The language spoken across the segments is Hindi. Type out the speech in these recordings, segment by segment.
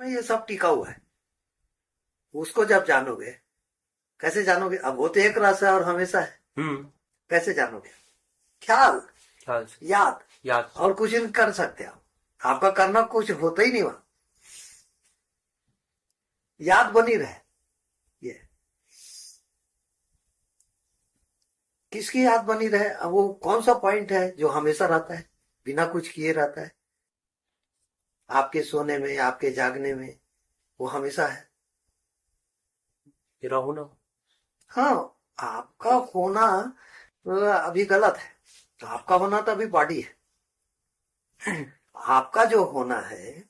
ये सब टिका हुआ है। उसको जब जानोगे, कैसे जानोगे? अब वो तो एक रस है और हमेशा है। कैसे जानोगे? ख्याल, ख्याल से, याद, याद से। और कुछ नहीं कर सकते आप। आपका करना कुछ होता ही नहीं वहां, याद बनी रहे। ये किसकी याद बनी रहे? अब वो कौन सा पॉइंट है जो हमेशा रहता है, बिना कुछ किए रहता है? आपके सोने में, आपके जागने में, वो हमेशा है। तेरा होना। हाँ, आपका होना अभी गलत है। तो आपका होना तो अभी बॉडी है। आपका जो होना है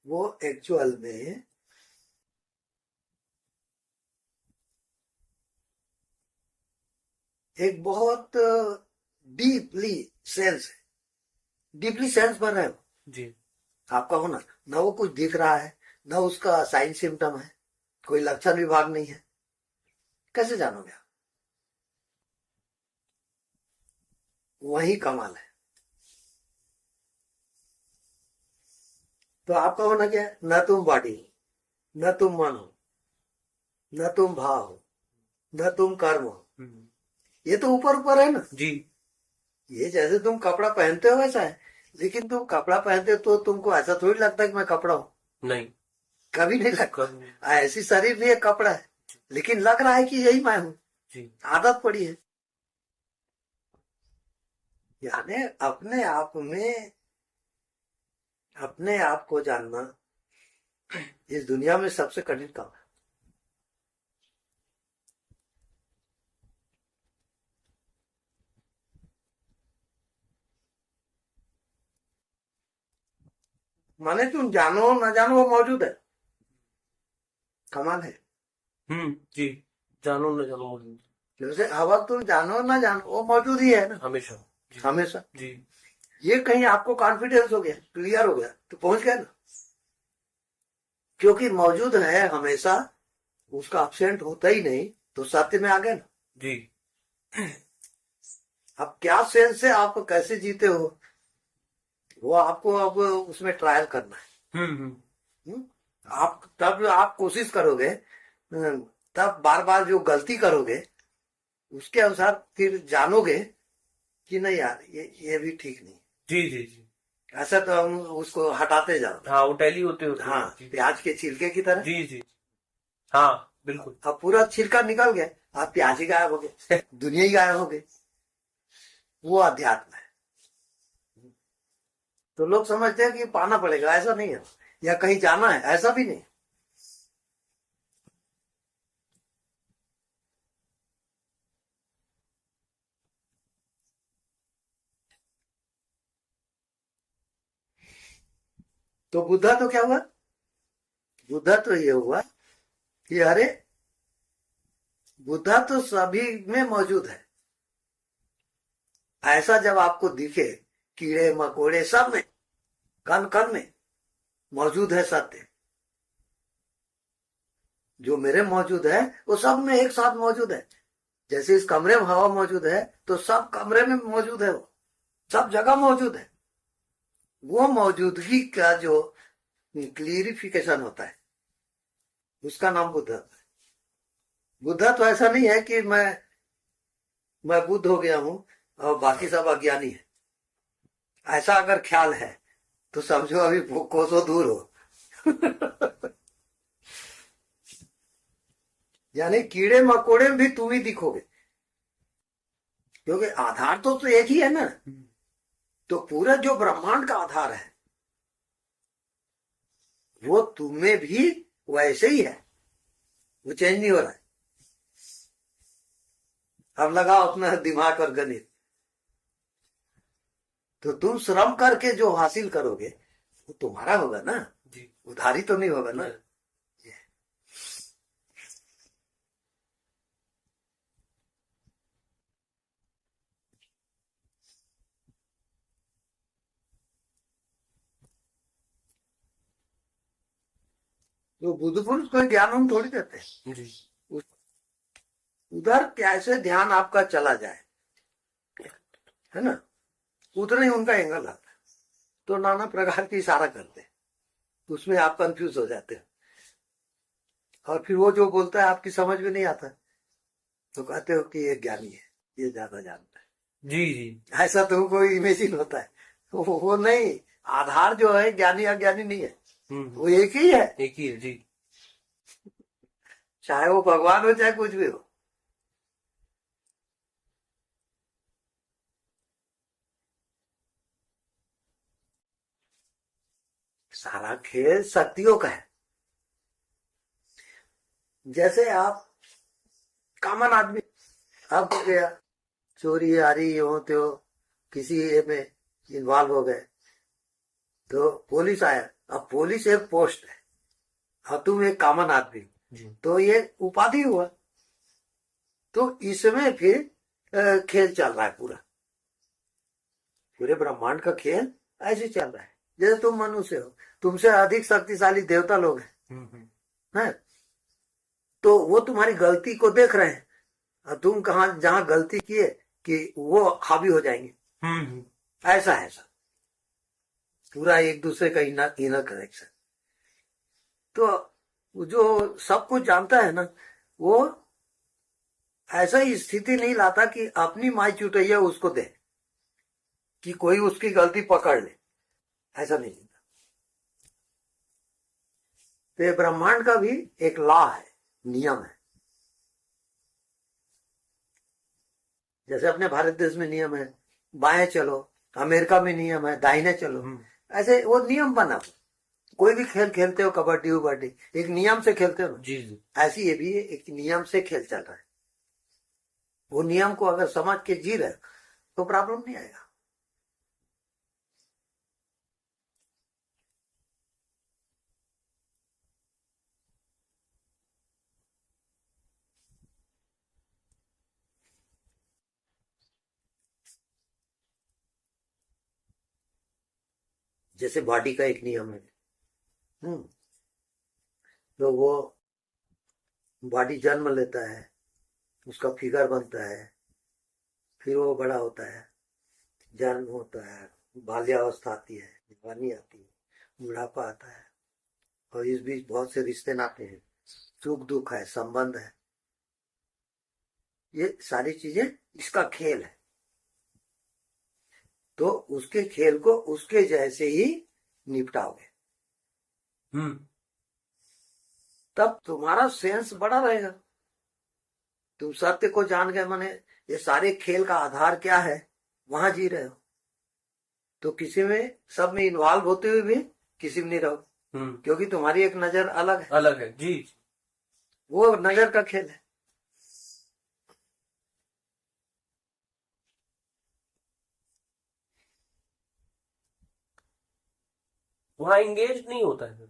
वो एक्चुअल में एक बहुत डीपली सेंस है, डीपली सेंस बन रहा है जी। आपका होना। न वो कुछ दिख रहा है, न उसका साइन सिम्टम है, कोई लक्षण विभाग नहीं है। कैसे जानोगे आप? वही कमाल है। तो आपका होना क्या है? न तुम बॉडी हो, न तुम मन हो, न तुम भाव हो, न तुम कर्म हो। ये तो ऊपर ऊपर है ना जी। ये जैसे तुम कपड़ा पहनते हो वैसा है। लेकिन तुम कपड़ा पहनते हो तो तुमको ऐसा थोड़ी लगता है कि मैं कपड़ा हूं। नहीं। कभी नहीं लगता। कभी नहीं। ऐसी शरीर भी एक कपड़ा है, लेकिन लग रहा है कि यही मैं हूं। जी। आदत पड़ी है। यानी अपने आप में अपने आप को जानना इस दुनिया में सबसे कठिन काम है। माने तुम जानो ना जानो वो मौजूद है। कमाल है। जी। जानो न जानो मौजूद। जैसे हवा, तुम जानो ना जानो वो मौजूद ही है ना, हमेशा। जी। हमेशा। जी। ये कहीं आपको कॉन्फिडेंस हो गया, क्लियर हो गया, तो पहुंच गया ना। क्योंकि मौजूद है हमेशा, उसका अब्सेंट होता ही नहीं, तो सत्य में आ गए ना। जी। अब क्या सेंस से आप कैसे जीते हो, वो आपको अब उसमें ट्रायल करना है। हम्म? आप तब आप कोशिश करोगे, तब बार बार जो गलती करोगे उसके अनुसार फिर जानोगे कि नहीं यार, ये भी ठीक नहीं। जी। जी। जी। ऐसा तो हम उसको हटाते जाओ। हाँ, वो टैली होते होते। हाँ, जी। प्याज के छिलके की तरह। जी। जी। हाँ, बिल्कुल। अब पूरा छिलका निकल गया, आप प्याज ही गायब हो गए, दुनिया ही गायब हो गई। वो अध्यात्म है। तो लोग समझते हैं कि पाना पड़ेगा, ऐसा नहीं है। या कहीं जाना है, ऐसा भी नहीं। तो बुद्धा तो क्या हुआ? बुद्धा तो ये हुआ कि अरे, बुद्धा तो सभी में मौजूद है। ऐसा जब आपको दिखे, कीड़े मकोड़े सब में, कण कण में मौजूद है सत्य। जो मेरे मौजूद है वो सब में एक साथ मौजूद है। जैसे इस कमरे में हवा मौजूद है, तो सब कमरे में मौजूद है, वो सब जगह मौजूद है। वो मौजूदगी का जो क्लियरिफिकेशन होता है, उसका नाम बुद्ध है। बुद्धा तो ऐसा नहीं है कि मैं बुद्ध हो गया हूं और बाकी सब अज्ञानी है। ऐसा अगर ख्याल है तो समझो अभी कोसों दूर हो। यानी कीड़े मकोड़े में भी तुम ही दिखोगे, क्योंकि आधार तो एक ही है ना। तो पूरा जो ब्रह्मांड का आधार है वो तुम्हें भी वैसे ही है, वो चेंज नहीं हो रहा है। अब लगाओ अपना दिमाग और गणित, तो तुम श्रम करके जो हासिल करोगे वो तुम्हारा होगा ना। जी। उधारी तो नहीं होगा ना। तो बुद्ध पुरुष कोई ज्ञान हम थोड़ी देते हैं। जी। उधर कैसे ध्यान आपका चला जाए, है ना, उतना ही उनका एंगल आता है। तो नाना प्रकार की इशारा करते हैं। उसमें आप कंफ्यूज हो जाते हो, और फिर वो जो बोलता है आपकी समझ में नहीं आता, तो कहते हो कि ये ज्ञानी है, ये ज्यादा जानता है। जी जी ऐसा तुमको इमेजिन होता है, वो नहीं, आधार जो है ज्ञानी अज्ञानी नहीं है, वो एक ही है, एक ही है जी। चाहे वो भगवान हो चाहे कुछ भी हो। सारा खेल शक्तियों का है। जैसे आप कॉमन आदमी, आपको गया चोरी आरी हो तो किसी में इन्वॉल्व हो गए, तो पुलिस आया, अब पुलिस एक पोस्ट है और तुम एक कॉमन आदमी, तो ये उपाधि हुआ। तो इसमें फिर खेल चल रहा है, पूरे ब्रह्मांड का खेल ऐसे चल रहा है। जैसे तुम मनुष्य हो, तुमसे अधिक शक्तिशाली देवता लोग हैं, तो वो तुम्हारी गलती को देख रहे हैं, और तुम कहा जहां गलती किए कि वो हावी हो जाएंगे। ऐसा पूरा एक दूसरे का इनर कनेक्शन। तो जो सब कुछ जानता है ना, वो ऐसा ही स्थिति नहीं लाता कि अपनी माई चुटैया उसको दे कि कोई उसकी गलती पकड़ ले, ऐसा नहीं होता। तो ये ब्रह्मांड का भी एक लॉ है, नियम है। जैसे अपने भारत देश में नियम है बाएं चलो, अमेरिका में नियम है दाहिने चलो, ऐसे वो नियम बना। कोई भी खेल खेलते हो, कबड्डी उबड्डी, एक नियम से खेलते हो जी जी। ऐसी ये भी एक नियम से खेल चल रहा है। वो नियम को अगर समझ के जी रहे तो प्रॉब्लम नहीं आएगा। जैसे बॉडी का एक नियम है, तो वो बॉडी जन्म लेता है, उसका फिगर बनता है, फिर वो बड़ा होता है, जन्म होता है, बाल्यावस्था आती है, जवानी आती है, बुढ़ापा आता है, और इस बीच बहुत से रिश्ते नाते हैं, सुख दुख है, संबंध है। ये सारी चीजें इसका खेल है। तो उसके खेल को उसके जैसे ही निपटाओगे, तब तुम्हारा सेंस बड़ा रहेगा। तुम सत्य को जान गए, माने ये सारे खेल का आधार क्या है, वहां जी रहे हो। तो किसी में सब में इन्वॉल्व होते हुए भी किसी में नहीं रहो, क्योंकि तुम्हारी एक नजर अलग है जी। वो नजर का खेल है। वहां एंगेज नहीं होता है,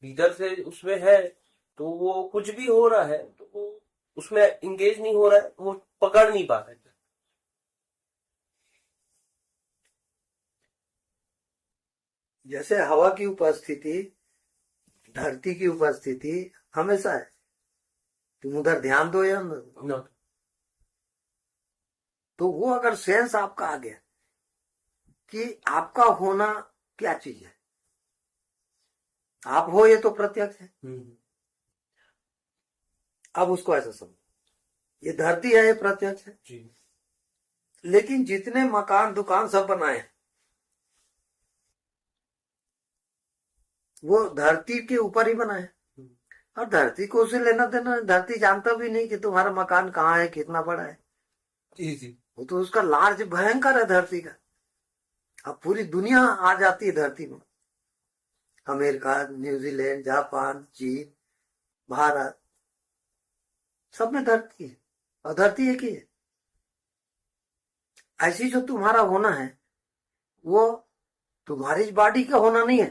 इधर से उसमें है, तो वो कुछ भी हो रहा है तो वो उसमें एंगेज नहीं हो रहा है, वो पकड़ नहीं पा रहा है। जैसे हवा की उपस्थिति, धरती की उपस्थिति हमेशा है, तुम उधर ध्यान दो या न, तो वो अगर सेंस आपका आ गया कि आपका होना क्या चीज है, आप हो ये तो प्रत्यक्ष है। अब उसको ऐसा समझो, ये धरती है, ये प्रत्यक्ष है जी। लेकिन जितने मकान दुकान सब बनाए वो धरती के ऊपर ही बनाए, और धरती को उसे लेना देना, धरती जानता भी नहीं कि तुम्हारा मकान कहाँ है, कितना बड़ा है। जी जी। वो तो उसका लार्ज भयंकर है धरती का। अब पूरी दुनिया आ जाती है धरती में, अमेरिका, न्यूजीलैंड, जापान, चीन, भारत, सब में धरती है, और धरती एक ही है। ऐसी जो तुम्हारा होना है वो तुम्हारी बॉडी का होना नहीं है।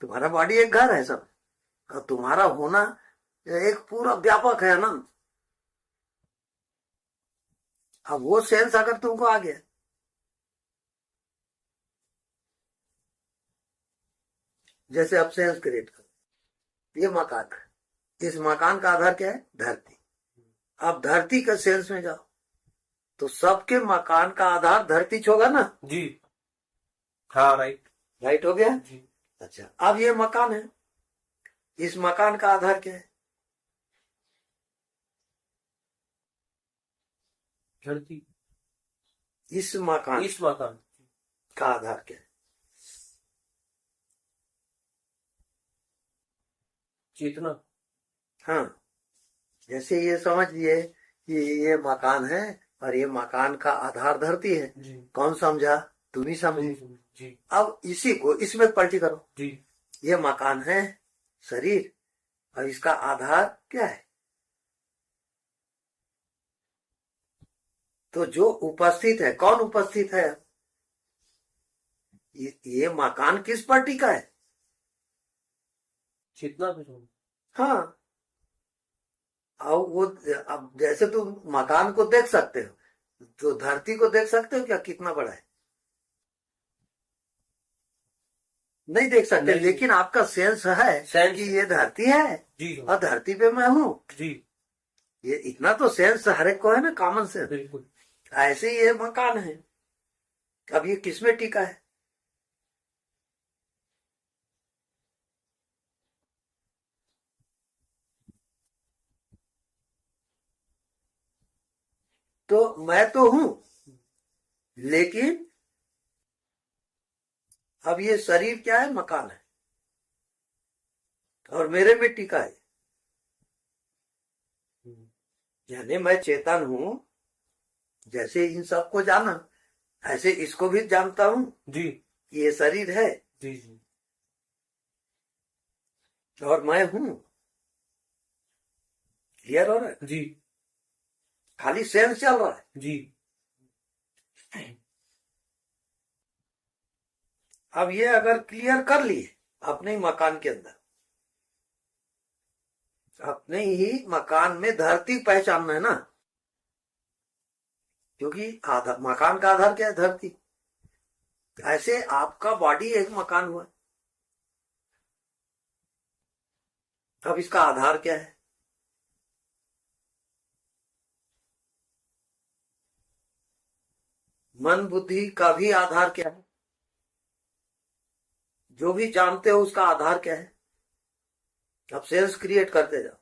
तुम्हारा बॉडी एक घर है सब, और तुम्हारा होना एक पूरा व्यापक है अनंत। अब वो सेंस अगर तुमको आ गया, जैसे अब सेंस क्रिएट करो, ये मकान है, इस मकान का आधार क्या है, धरती। अब धरती का सेंस में जाओ तो सबके मकान का आधार धरती होगा ना जी हाँ राइट। राइट हो गया। जी। अच्छा, अब ये मकान है, इस मकान का आधार क्या है? धरती। इस मकान इस मकान। का आधार क्या है? चेतना। हाँ, जैसे ये समझ लिए कि ये मकान है और ये मकान का आधार धरती है। जी। कौन समझा? तुम ही समझी। जी। अब इसी को इसमें पलटी करो। जी। ये मकान है, शरीर, और इसका आधार क्या है? तो जो उपस्थित है, कौन उपस्थित है? ये मकान किस पर टिका है? चेतना पे तो। हाँ, अब जैसे तुम मकान को देख सकते हो, तो धरती को देख सकते हो क्या कितना बड़ा है? नहीं देख सकते, नहीं। लेकिन आपका सेंस है सेंस कि ये धरती है जी। और धरती पे मैं हूँ। जी। ये इतना तो सेंस हर एक को है ना, कॉमन सेंस। बिल्कुल। ऐसे ही ये मकान है। अब ये किसमें टिका है? तो मैं तो हूं, लेकिन अब ये शरीर क्या है? मकान है, और मेरे में टिका है। यानी मैं चेतन हूं, जैसे इन सबको जाना, ऐसे इसको भी जानता हूं जी। कि ये शरीर है जी। जी। और मैं हूं। क्लियर हो रहा है? जी। खाली सेंस चल रहा है। जी। अब ये अगर क्लियर कर लिए अपने ही मकान के अंदर, अपने ही मकान में धरती पहचानना है ना, क्योंकि आधार, मकान का आधार क्या है? धरती। ऐसे आपका बॉडी एक मकान हुआ। अब इसका आधार क्या है? मन बुद्धि का भी आधार क्या है? जो भी जानते हो उसका आधार क्या है? अब सेंस क्रिएट करते जाओ।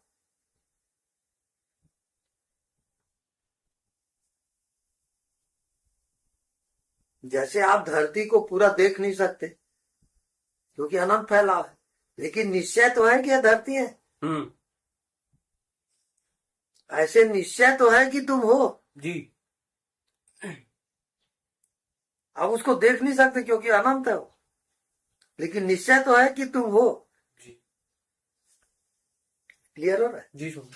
जैसे आप धरती को पूरा देख नहीं सकते क्योंकि अनंत फैला है, लेकिन निश्चय तो है कि यह धरती है। हम्म। ऐसे निश्चय तो है कि तुम हो। जी। अब उसको देख नहीं सकते क्योंकि अनंत है वो, लेकिन निश्चय तो है कि तुम हो। जी। क्लियर हो रहा है? जी सुन।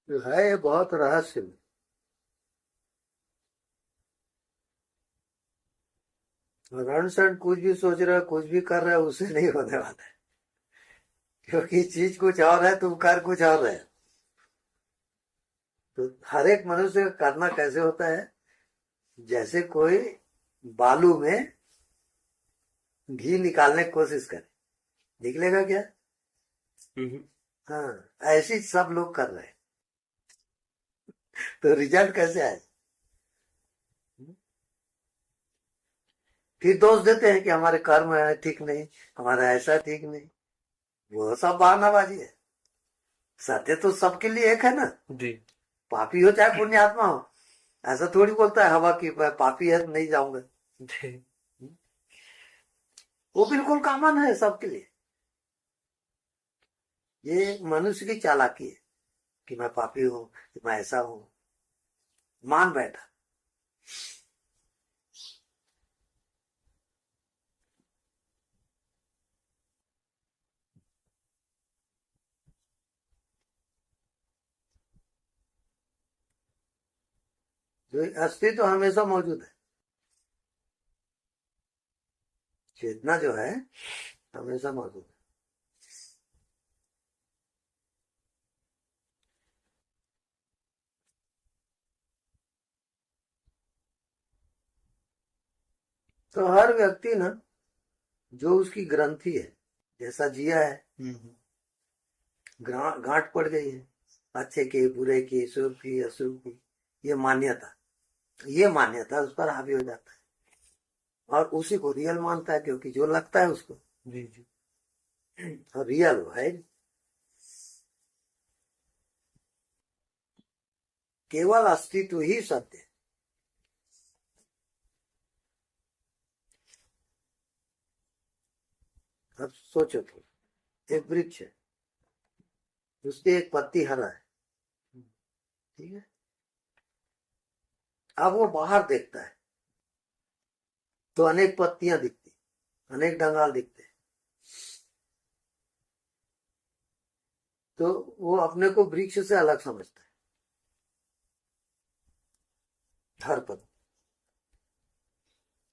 तो है ये बहुत रहस्य में। रण सण कुछ भी सोच रहा है, कुछ भी कर रहा है, उससे नहीं होने वाला है, क्योंकि चीज कुछ और है, तुम कर कुछ और रहे हो। तो हर एक मनुष्य का करना कैसे होता है? जैसे कोई बालू में घी निकालने की कोशिश करे, निकलेगा क्या? हाँ, ऐसे ही सब लोग कर रहे हैं। तो रिजल्ट कैसे आए? फिर दोष देते हैं कि हमारे कर्म है ठीक नहीं, हमारा ऐसा ठीक नहीं। वो सब बहानाबाजी है। सत्य तो सबके लिए एक है ना। जी। पापी हो चाहे पुण्यात्मा हो, ऐसा थोड़ी बोलता है हवा की पापी है तो नहीं जाऊंगा। जी। वो बिल्कुल कॉमन है सबके लिए। ये मनुष्य की चालाकी है कि मैं पापी हूं, कि मैं ऐसा हूं, मान बैठा। जो अस्तित्व हमेशा मौजूद है, चेतना जो है हमेशा मौजूद है। तो हर व्यक्ति ना, जो उसकी ग्रंथि है, जैसा जिया है, गांठ पड़ गई है, अच्छे की, बुरे की, शुभ की, अशुभ की, ये मान्यता उस पर हावी हो जाता है और उसी को रियल मानता है, क्योंकि जो लगता है उसको। जी जी। और रियल है, केवल अस्तित्व ही सत्य है। अब सोचो तो, एक वृक्ष है, उसकी एक पत्ती हरा है, ठीक है। अब वो बाहर देखता है तो अनेक पत्तियां दिखती, अनेक डंगाल दिखते, तो वो अपने को वृक्ष से अलग समझता है, हर पद।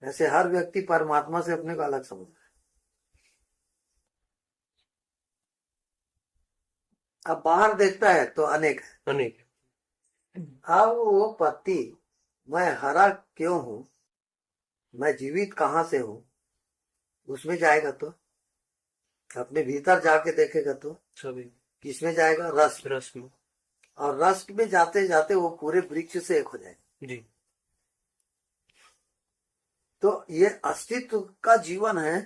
ऐसे हर व्यक्ति परमात्मा से अपने को अलग समझता है। अब बाहर देखता है तो अनेक है, अनेक। अब वो पत्ती, मैं हरा क्यों हूं, मैं जीवित कहां से हूं, उसमें जाएगा तो, अपने भीतर जाके देखेगा तो सभी किसमें जाएगा, रस में। रस में। और रस में जाते जाते वो पूरे वृक्ष से एक हो जाएगा। जी। तो ये अस्तित्व का जीवन है।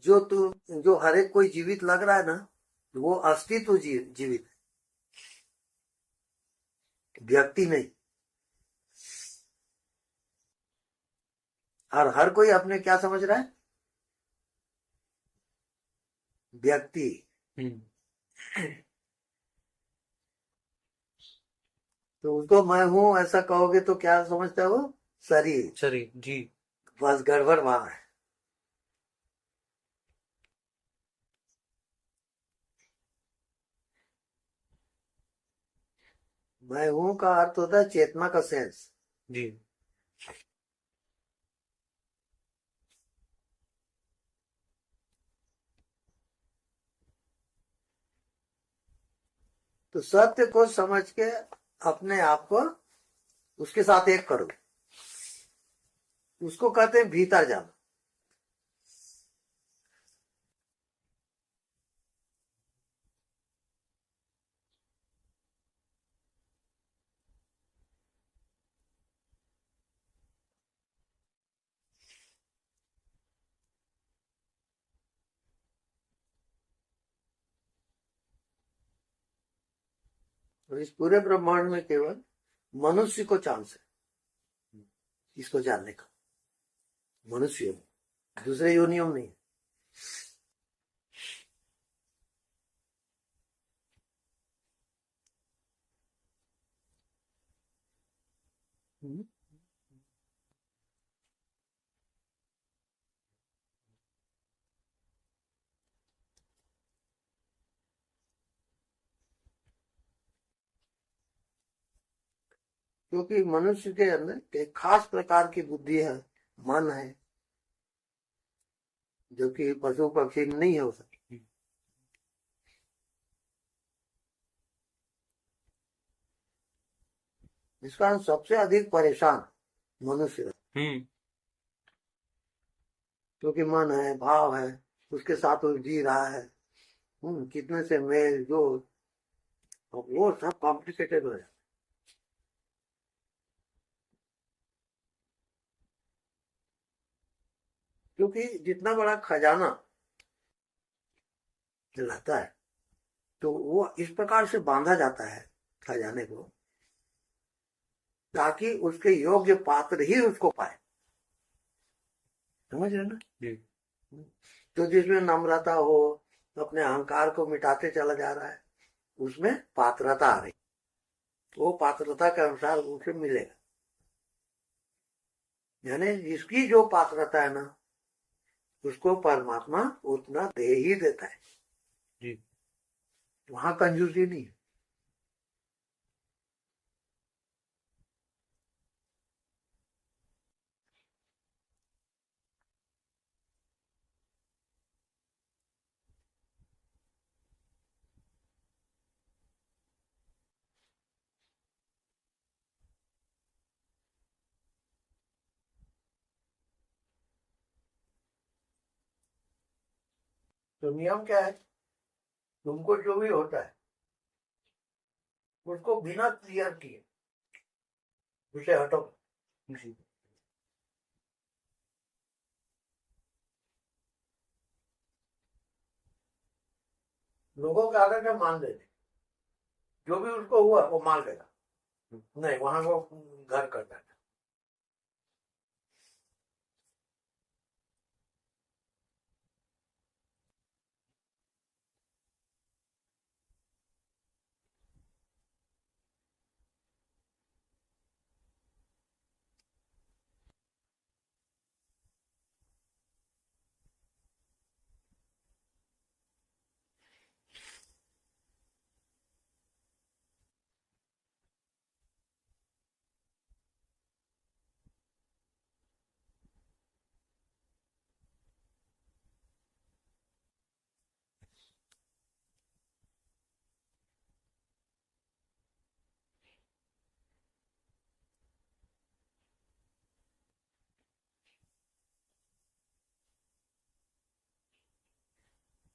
जो हर एक कोई जीवित लग रहा है ना, वो अस्तित्व जीवित है, व्यक्ति नहीं। और हर कोई अपने क्या समझ रहा है, व्यक्ति। तो उसको मैं हूं ऐसा कहोगे तो क्या समझता है वो, शरीर। शरीर जी। बस गड़बड़ वहां है। मैं हूं का अर्थ होता है चेतना का सेंस। जी। तो सत्य को समझ के अपने आप को उसके साथ एक करो, उसको कहते हैं भीतर जाना। तो इस पूरे ब्रह्मांड में केवल मनुष्य को चांस है इसको जानने का, मनुष्य, दूसरे योनियों में नहीं। क्योंकि मनुष्य के अंदर एक खास प्रकार की बुद्धि है, मन है, जो कि पशु पक्षी में नहीं हो सकती। इस कारण सबसे अधिक परेशान मनुष्य है, क्योंकि मन है, भाव है, उसके साथ वो जी रहा है, कितने से मेल जोल, वो सब कॉम्प्लिकेटेड हो जाता है। क्योंकि जितना बड़ा खजाना रहता है, तो वो इस प्रकार से बांधा जाता है खजाने को, ताकि उसके योग्य पात्र ही उसको पाए। समझ रहे ना। जी। तो जिसमें नम्रता हो, अपने अहंकार को मिटाते चला जा रहा है, उसमें पात्रता आ रही, वो पात्रता के अनुसार उसे मिलेगा। यानी जिसकी जो पात्रता है ना, उसको परमात्मा उतना दे ही देता है। जी। वहां कंजूसी नहीं है। तो नियम क्या है? तुमको जो भी होता है उसको बिना क्लियर किए उसे हटो। जी। लोगों के आगे के मान लेते, जो भी उसको हुआ वो मान लेगा, नहीं वहां वो घर करता है।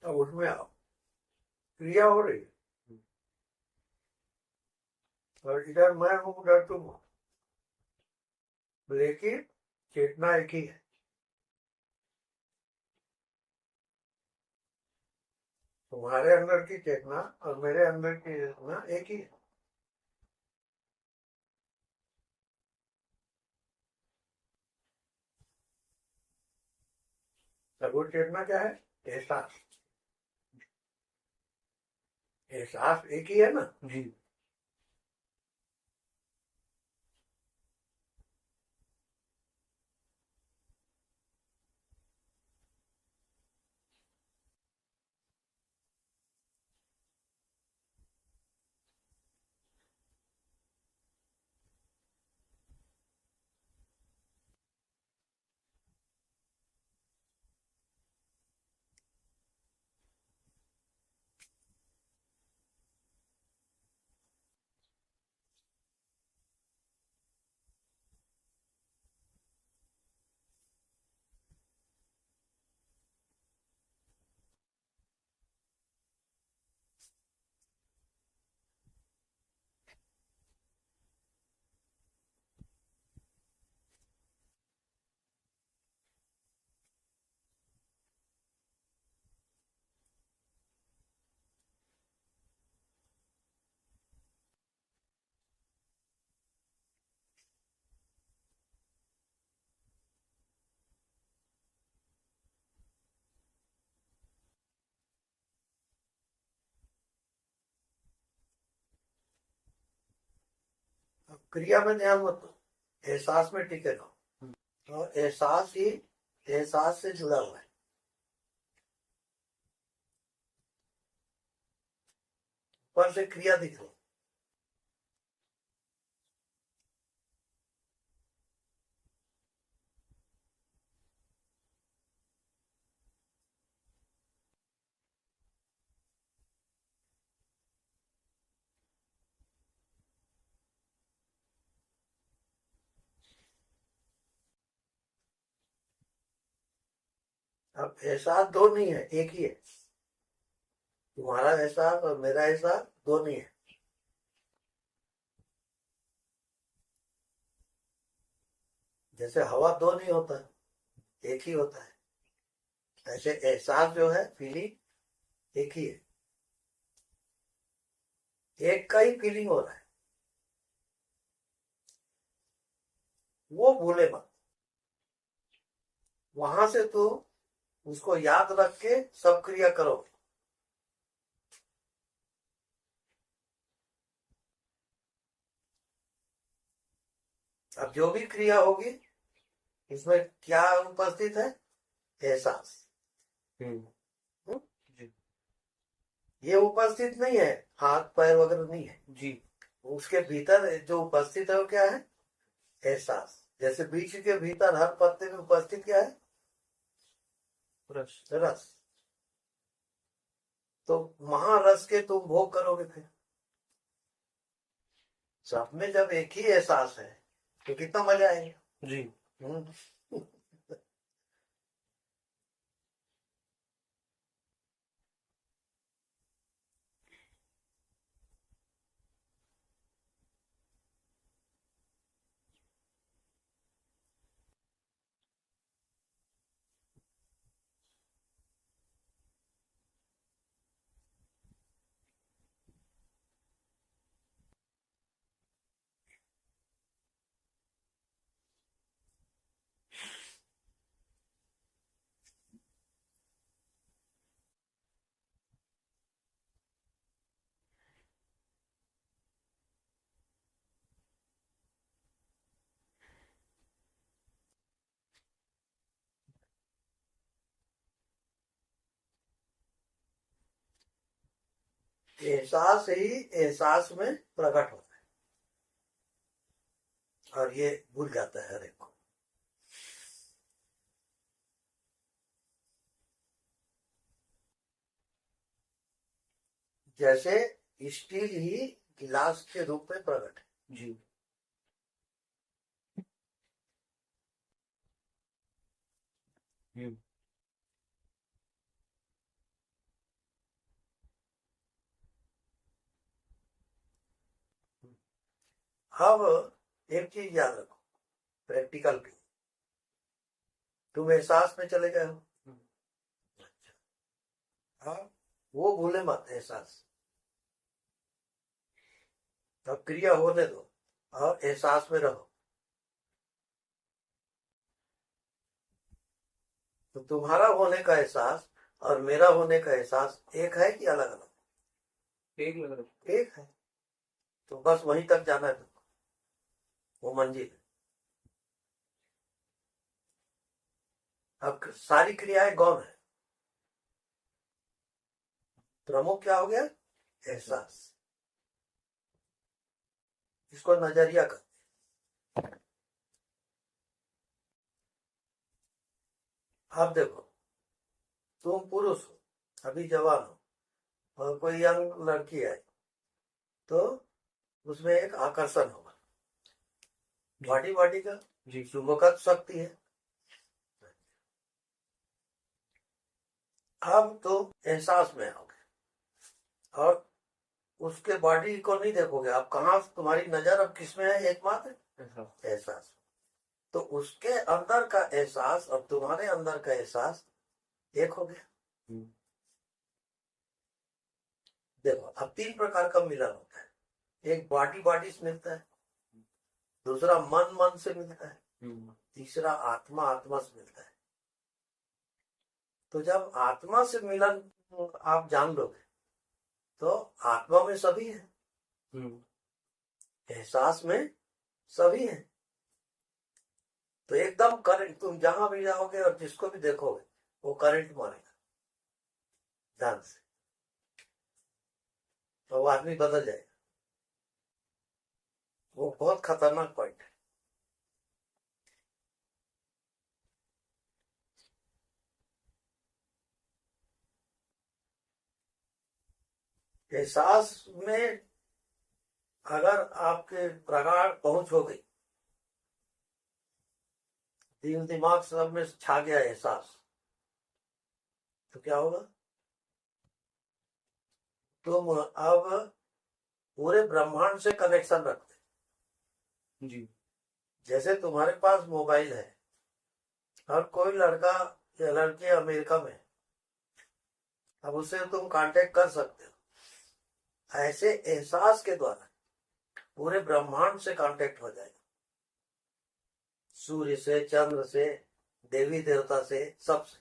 अब उसमें क्रिया हो रही है, और इधर मैं हूँ उधर तुम हो, लेकिन चेतना एक ही है। तुम्हारे अंदर की चेतना और मेरे अंदर की चेतना एक ही है। सगुण चेतना क्या है? एहसास। एहसास एक ही है ना। जी। अब क्रिया में ध्यान मत दो, एहसास में टिके रहो। तो एहसास ही एहसास से जुड़ा हुआ है। पर से क्रिया दिख रही। अब एहसास दो नहीं है, एक ही है। तुम्हारा एहसास और मेरा एहसास दो नहीं है। जैसे हवा दो नहीं होता है, एक ही होता है, ऐसे एहसास जो है, फीलिंग एक ही है। एक का ही फीलिंग हो रहा है, वो भूले मत। वहां से तो उसको याद रख के सब क्रिया करो। अब जो भी क्रिया होगी इसमें क्या उपस्थित है? एहसास। जी ये उपस्थित नहीं है, हाथ पैर वगैरह नहीं है जी। उसके भीतर जो उपस्थित है वो क्या है? एहसास। जैसे बीज के भीतर हर पत्ते में उपस्थित क्या है? रस। रस। तो महारस के तुम भोग करोगे फिर। सब में जब एक ही एहसास है तो कितना मजा आएगा। जी। हम्म। एहसास ही एहसास में प्रकट होता है और ये भूल जाता है हर एक को। जैसे स्टील ही गिलास के रूप में प्रकट है। जी। अब एक चीज याद रखो, प्रैक्टिकल की। तुम एहसास में चले गए हो। हाँ, वो भूले मत एहसास। अब क्रिया होने दो और एहसास में रहो। तो तुम्हारा होने का एहसास और मेरा होने का एहसास एक है कि अलग अलग? एक लग रहा एक है। तो बस वहीं तक जाना है तुमको, वो मंजिल है। अब सारी क्रियाएं गौण है, प्रमुख क्या हो गया? एहसास। इसको नजरिया कर। अब देखो, तुम पुरुष हो, अभी जवान हो, और कोई यंग लड़की है तो उसमें एक आकर्षण होगा, बॉडी बॉडी का जी। शुभकत शक्ति है। अब तुम एहसास में आओगे और उसके बॉडी को नहीं देखोगे। अब कहाँ तुम्हारी नजर अब किसमें है? एकमात्र एहसास। तो उसके अंदर का एहसास और तुम्हारे अंदर का एहसास एक हो गया। देखो, अब तीन प्रकार का मिलन होता है। एक बॉडी बॉडी से मिलता है, दूसरा मन मन से मिलता है, तीसरा आत्मा आत्मा से मिलता है। तो जब आत्मा से मिलन आप जान लोगे तो आत्मा में सभी है, एहसास में सभी है। तो एकदम करंट, तुम जहां भी जाओगे और जिसको भी देखोगे वो करंट मारेगा ध्यान से, तो वो आदमी बदल जाएगा। वो बहुत खतरनाक पॉइंट है। एहसास में अगर आपके प्रगाढ़ पहुंच हो गई, दिल दिमाग सब में छा गया एहसास, तो क्या होगा? तुम अब पूरे ब्रह्मांड से कनेक्शन रखते। जी। जैसे तुम्हारे पास मोबाइल है और कोई लड़का या लड़की अमेरिका में, अब उससे तुम कांटेक्ट कर सकते हो। ऐसे एहसास के द्वारा पूरे ब्रह्मांड से कांटेक्ट हो जाएगा, सूर्य से, चंद्र से, देवी देवता से, सबसे।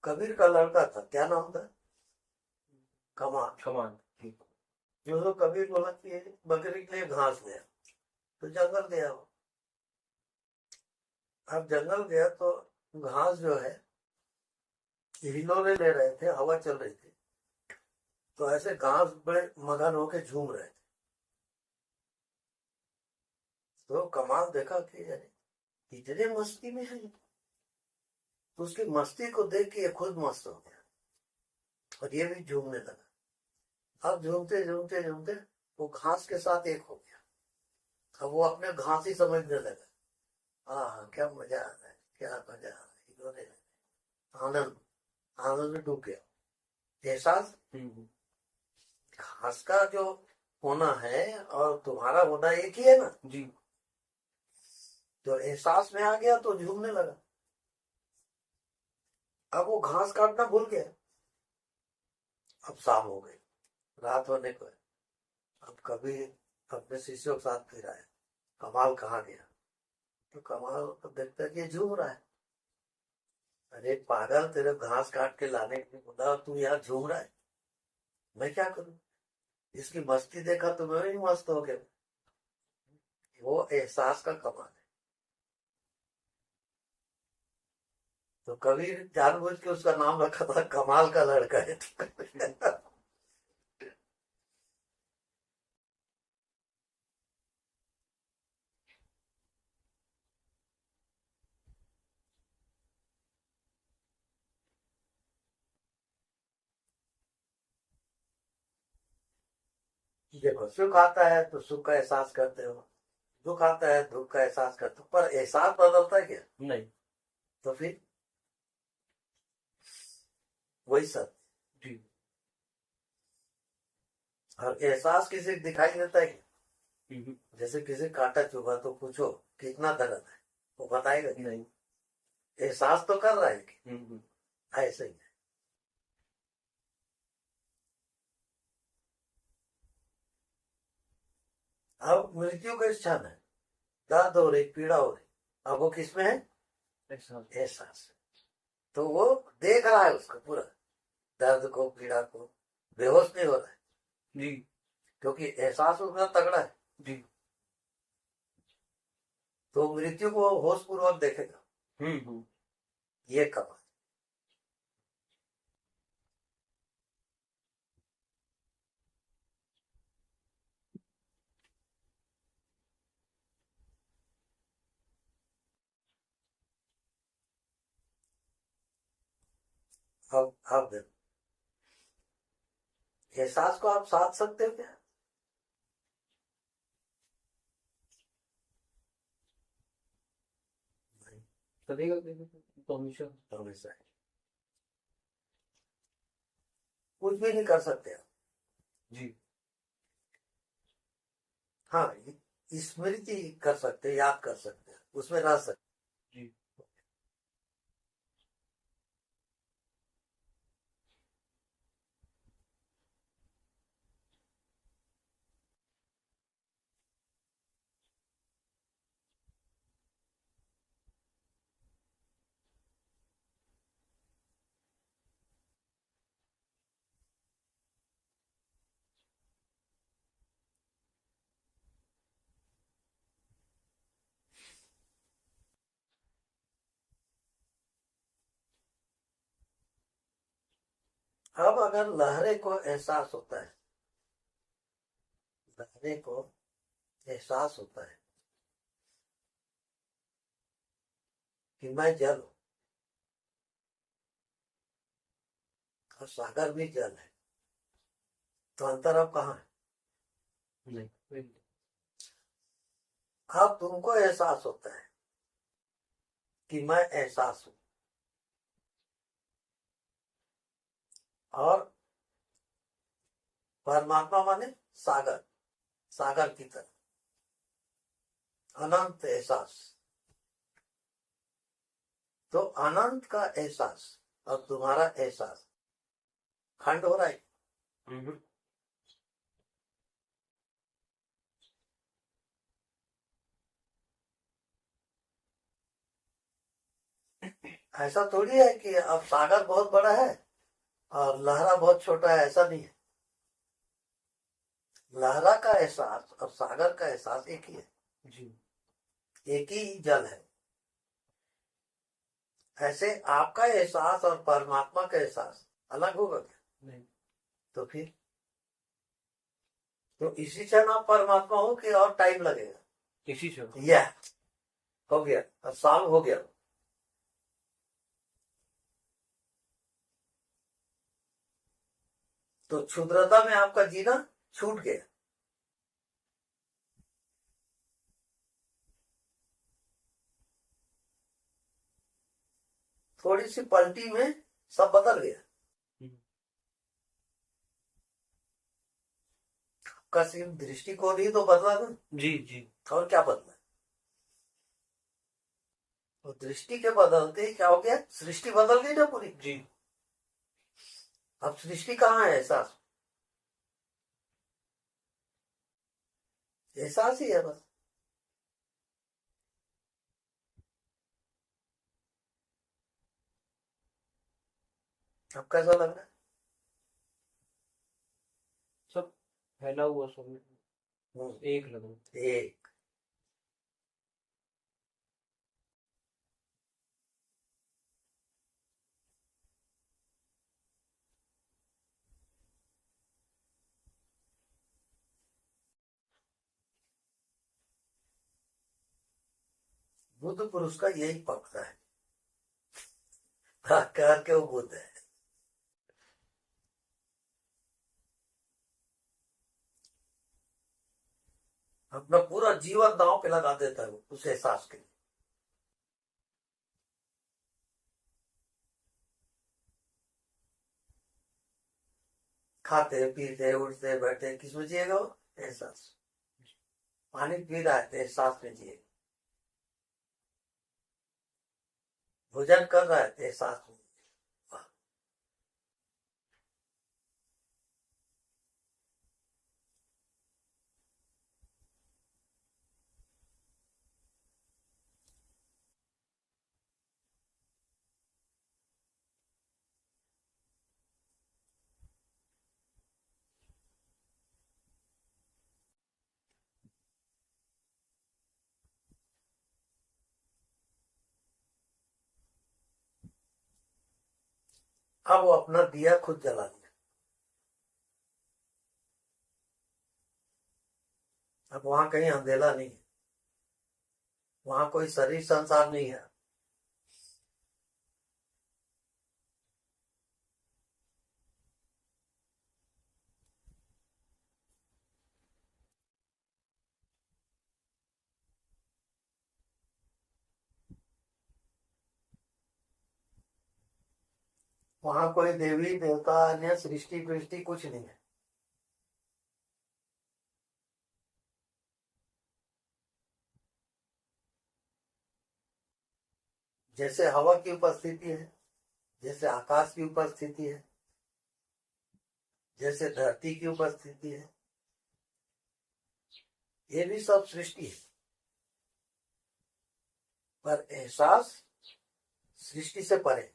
कबीर का लड़का था, क्या नाम था? कमाल। कमान। जो तो कबीर बोला कि बकरी के लिए घास गया, तो जंगल गया वो। अब जंगल गया तो घास जो है हिलोरे ले रहे थे, हवा चल रही थी, तो ऐसे घास बड़े मगन होके झूम रहे थे। तो कमाल देखा कि अरे इतने मस्ती में है, तो उसकी मस्ती को देख के ये खुद मस्त हो गया और ये भी झूमने लगा। अब झूमते झूमते झूमते वो घास के साथ एक हो गया। अब वो अपने घास ही समझने लगा। हाँ, क्या मजा आ रहा है, क्या मजा आ रहा है, इन्होंने आनंद, आनंद में डूब गया। एहसास, घास का जो होना है और तुम्हारा होना एक ही है ना जी। तो एहसास में आ गया तो झूमने लगा। अब वो घास काटना भूल गया। अब शाम हो गई, रात होने को है। अब कभी अपने शिष्यों के साथ फिर आया, कमाल कहाँ गया? तो कमाल तो देखता है कि ये झूम रहा है। अरे पागल, तेरे घास काट के लाने के लिए बोला, तू यार झूम रहा है, मैं क्या करूं? इसकी मस्ती देखा तो मैं भी मस्त हो गया। वो एहसास का कमाल है। तो कबीर जानबूझ के उसका नाम रखा था कमाल का लड़का है। देखो, सुख आता है तो सुख का एहसास करते हो, दुख आता है दुख का एहसास करते हो, पर एहसास बदलता है क्या? नहीं। तो फिर वही सब। जी। और एहसास किसी को दिखाई देता है क्या? जैसे किसी कांटा चुभा तो पूछो कितना दर्द है, वो बताएगा क्या? नहीं। एहसास तो कर रहा है कि ऐसे ही है। अब मृत्यु का क्षण है, दर्द हो रही, पीड़ा हो रही, अब वो किसमें है? एहसास। तो वो देख रहा है उसको पूरा, दर्द को, पीड़ा को, बेहोश नहीं हो रहा है जी। क्योंकि एहसास उसका तगड़ा है। जी। तो मृत्यु को होश पूर्वक देखेगा। ये कमाल। अब देखो, एहसास को आप साध सकते हो क्या? चलेगा तो हमेशा। हमेशा है। कुछ भी नहीं कर सकते आप। जी। हाँ, स्मृति कर सकते, याद कर सकते, उसमें रह सकते। जी। अब अगर लहरे को एहसास होता है, लहरे को एहसास होता है कि मैं जल हूं और सागर भी जल है, तो अंतर अब कहाँ है? नहीं। अब तुमको एहसास होता है कि मैं एहसास हूं और परमात्मा माने सागर, सागर की तरह अनंत एहसास। तो अनंत का एहसास और तुम्हारा एहसास खंड हो रहा है। ऐसा थोड़ी है कि अब सागर बहुत बड़ा है और लहरा बहुत छोटा है, ऐसा नहीं है। लहरा का एहसास और सागर का एहसास एक ही है, जी। एक ही जल है। ऐसे आपका एहसास और परमात्मा का एहसास अलग होगा क्या? नहीं। तो फिर तो इसी क्षण आप परमात्मा हो कि और टाइम लगेगा? इसी से। यह हो गया, अब सॉल्व हो गया। तो क्षुद्रता में आपका जीना छूट गया। थोड़ी सी पलटी में सब बदल गया। आपका सिर्फ दृष्टिकोण ही तो बदला ना। जी जी। और क्या बदला? तो दृष्टि के बदलते ही क्या हो गया? सृष्टि बदल गई ना पूरी। जी। अब सृष्टि कहाँ है? एहसास, एहसास ही है बस। अब कैसा लग रहा सब फैला हुआ सब है? एक लग रहा है। एक बुद्ध पुरुष का यही पक्ष है। कह के वो बुद्ध है। अपना पूरा जीवन दांव पे लगा देता है उस एहसास के लिए। खाते पीते उठते बैठते किस में जिएगा वो? एहसास। पानी पी रहा है तो एहसास में जिएगा। भोजन कर रहा है तो एहसास में जिएगा। अब वो अपना दिया खुद जला दिया। अब वहां कहीं अंधेला नहीं है, वहां कोई शरीर संसार नहीं है। वहां कोई देवी देवता अन्य सृष्टि वृष्टि कुछ नहीं है। जैसे हवा की उपस्थिति है, जैसे आकाश की उपस्थिति है, जैसे धरती की उपस्थिति है, ये भी सब सृष्टि है। पर एहसास सृष्टि से परे।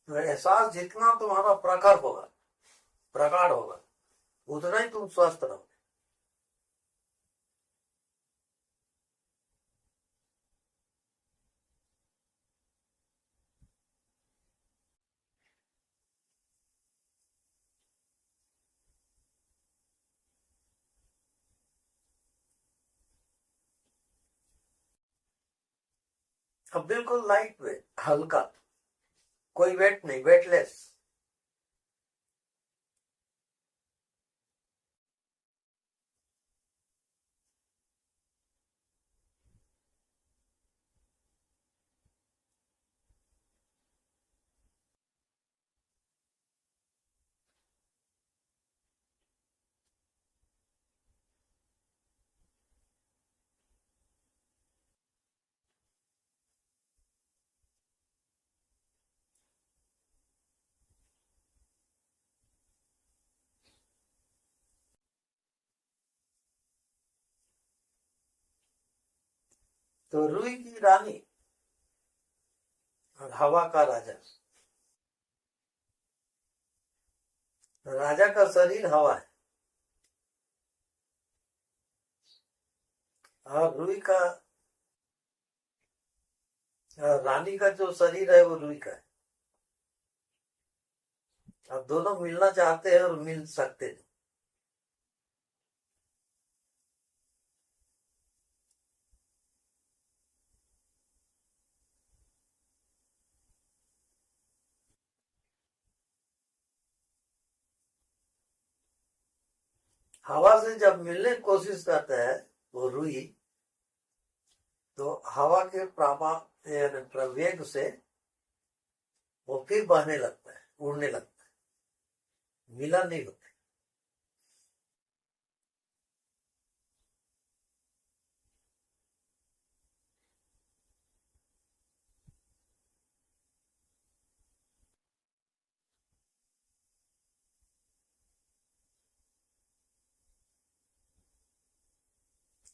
तो एहसास जितना तुम्हारा प्रखर होगा, प्रगाढ़ होगा, उतना ही तुम स्वस्थ रहोगे। अब बिल्कुल लाइट वेट, हल्का, कोई वेट नहीं, वेटलेस। तो रुई की रानी और हवा का राजा। राजा का शरीर हवा है और रुई का, रानी का जो शरीर है वो रुई का है। अब दोनों मिलना चाहते हैं और मिल सकते हैं। हवा से जब मिलने की कोशिश करता है वो रुई, तो हवा के प्रवेग से वो फिर बहने लगता है, उड़ने लगता है, मिलन नहीं होता।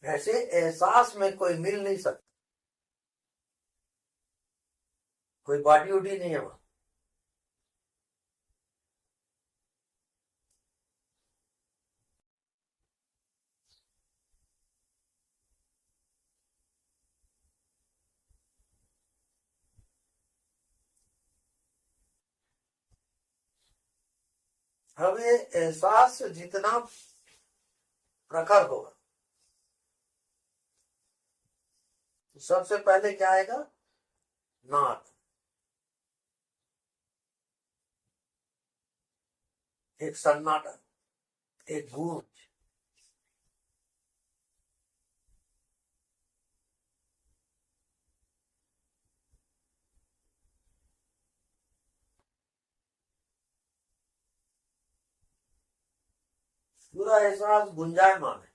ऐसे एहसास में कोई मिल नहीं सकता, कोई बॉडी उडी नहीं है वहां। अब ये एहसास जितना प्रखर होगा, तो सबसे पहले क्या आएगा? नाद, एक सन्नाटा, एक गूंज। पूरा एहसास गुंजायमान है।